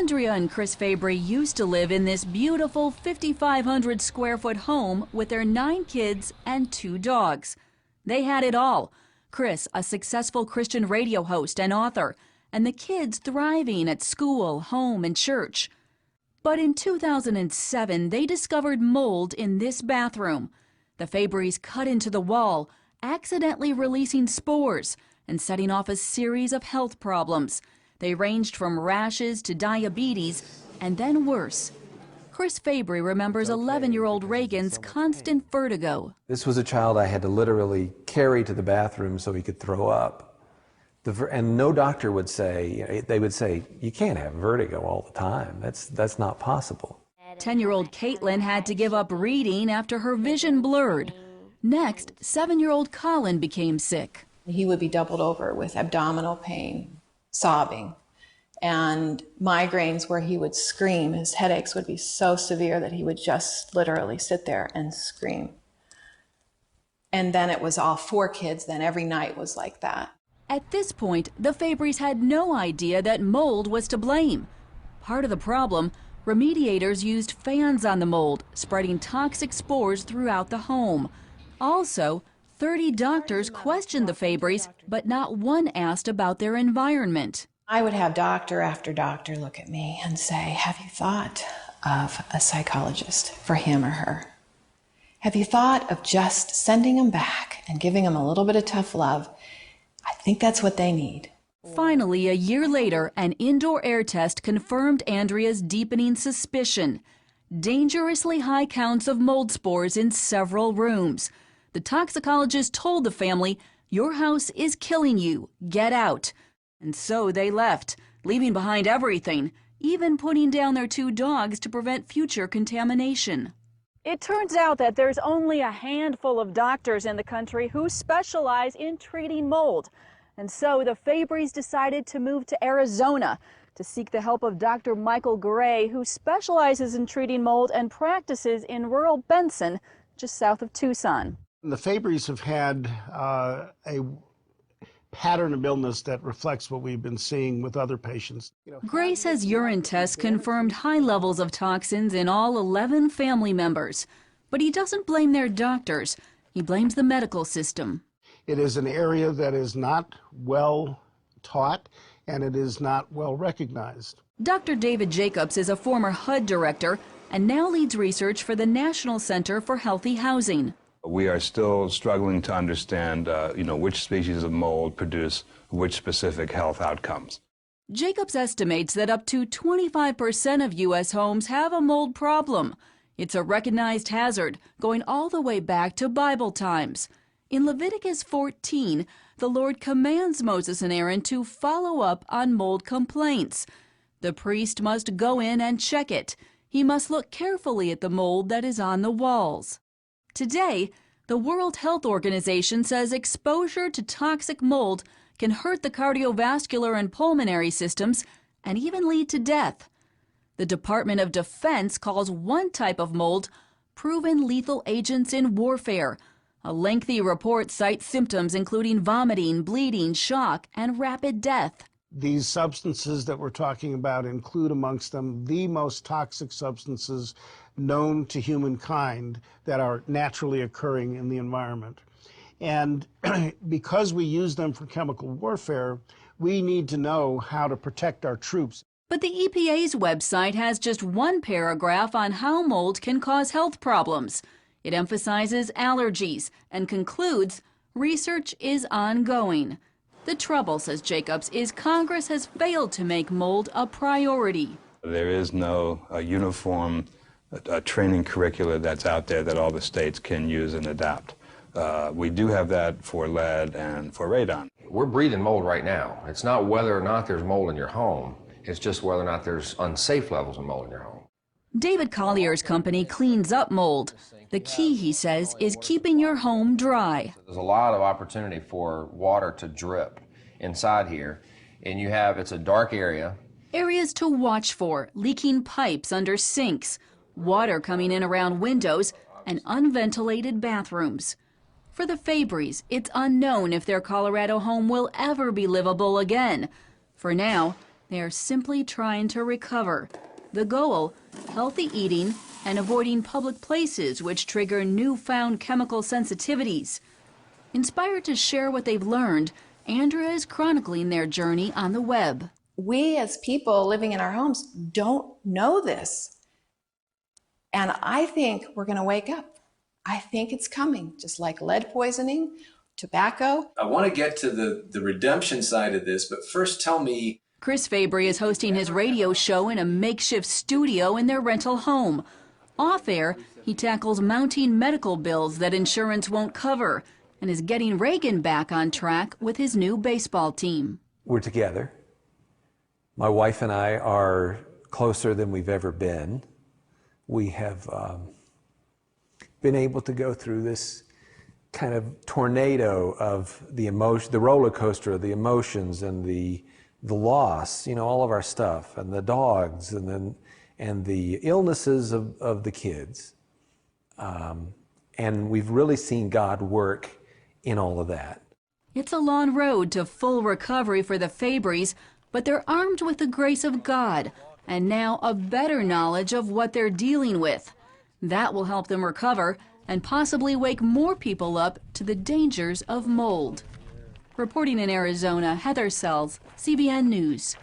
Andrea and Chris Fabry used to live in this beautiful 5,500 square foot home with their 9 kids and 2 dogs. They had it all. Chris, a successful Christian radio host and author, and the kids thriving at school, home, and church. But in 2007, they discovered mold in this bathroom. The Fabrys cut into the wall, accidentally releasing spores and setting off a series of health problems. They ranged from rashes to diabetes, and then worse. Chris Fabry remembers 11-year-old Reagan's constant vertigo. This was a child I had to literally carry to the bathroom so he could throw up. And no doctor would say, they would say, you can't have vertigo all the time. That's not possible. 10-year-old Caitlin had to give up reading after her vision blurred. Next, 7-year-old Colin became sick. He would be doubled over with abdominal pain, sobbing, and migraines where he would scream. His headaches would be so severe that he would just literally sit there and scream. And then it was all 4 kids, then every night was like that. At this point, the Fabrys had no idea that mold was to blame. Part of the problem, remediators used fans on the mold, spreading toxic spores throughout the home. Also, 30 doctors questioned the Fabrys, but not one asked about their environment. I would have doctor after doctor look at me and say, have you thought of a psychologist for him or her? Have you thought of just sending them back and giving them a little bit of tough love? I think that's what they need. Finally, a year later, an indoor air test confirmed Andrea's deepening suspicion. Dangerously high counts of mold spores in several rooms. The toxicologist told the family, "Your house is killing you. Get out." And so they left, leaving behind everything, even putting down their 2 dogs to prevent future contamination. It turns out that there's only a handful of doctors in the country who specialize in treating mold. And so the Fabrys decided to move to Arizona to seek the help of Dr. Michael Gray, who specializes in treating mold and practices in rural Benson, just south of Tucson. The Fabrys have had a pattern of illness that reflects what we've been seeing with other patients. Gray says urine tests confirmed high levels of toxins in all 11 family members. But he doesn't blame their doctors. He blames the medical system. It is an area that is not well taught, and it is not well recognized. Dr. David Jacobs is a former HUD director and now leads research for the National Center for Healthy Housing. We are still struggling to understand, which species of mold produce which specific health outcomes. Jacobs estimates that up to 25% of U.S. homes have a mold problem. It's a recognized hazard going all the way back to Bible times. In Leviticus 14, the Lord commands Moses and Aaron to follow up on mold complaints. The priest must go in and check it. He must look carefully at the mold that is on the walls. Today, the World Health Organization says exposure to toxic mold can hurt the cardiovascular and pulmonary systems and even lead to death. The Department of Defense calls one type of mold proven lethal agents in warfare. A lengthy report cites symptoms including vomiting, bleeding, shock, and rapid death. These substances that we're talking about include amongst them the most toxic substances known to humankind that are naturally occurring in the environment. And because we use them for chemical warfare, we need to know how to protect our troops. But the EPA's website has just one paragraph on how mold can cause health problems. It emphasizes allergies and concludes research is ongoing. The trouble, says Jacobs, is Congress has failed to make mold a priority. There is no uniform training curricula that's out there that all the states can use and adapt. We do have that for lead and for radon. We're breathing mold right now. It's not whether or not there's mold in your home. It's just whether or not there's unsafe levels of mold in your home. David Collier's company cleans up mold. The key, he says, is keeping your home dry. There's a lot of opportunity for water to drip inside here, and it's a dark area. Areas to watch for: leaking pipes under sinks, water coming in around windows, and unventilated bathrooms. For the Fabrys, it's unknown if their Colorado home will ever be livable again. For now, They are simply trying to recover. The goal, healthy eating and avoiding public places which trigger newfound chemical sensitivities. Inspired to share what they've learned, Andrea is chronicling their journey on the web. We as people living in our homes don't know this. And I think we're going to wake up. I think it's coming, just like lead poisoning, tobacco. I want to get to the redemption side of this, but first tell me. Chris Fabry is hosting his radio show in a makeshift studio in their rental home. Off-air, he tackles mounting medical bills that insurance won't cover and is getting Reagan back on track with his new baseball team. We're together. My wife and I are closer than we've ever been. We have been able to go through this kind of tornado of the emotion, the roller coaster of the emotions and the loss, you know, all of our stuff, and the dogs, and the illnesses of the kids. And we've really seen God work in all of that. It's a long road to full recovery for the Fabrys, but they're armed with the grace of God and now a better knowledge of what they're dealing with. That will help them recover and possibly wake more people up to the dangers of mold. Reporting in Arizona, Heather Sells, CBN News.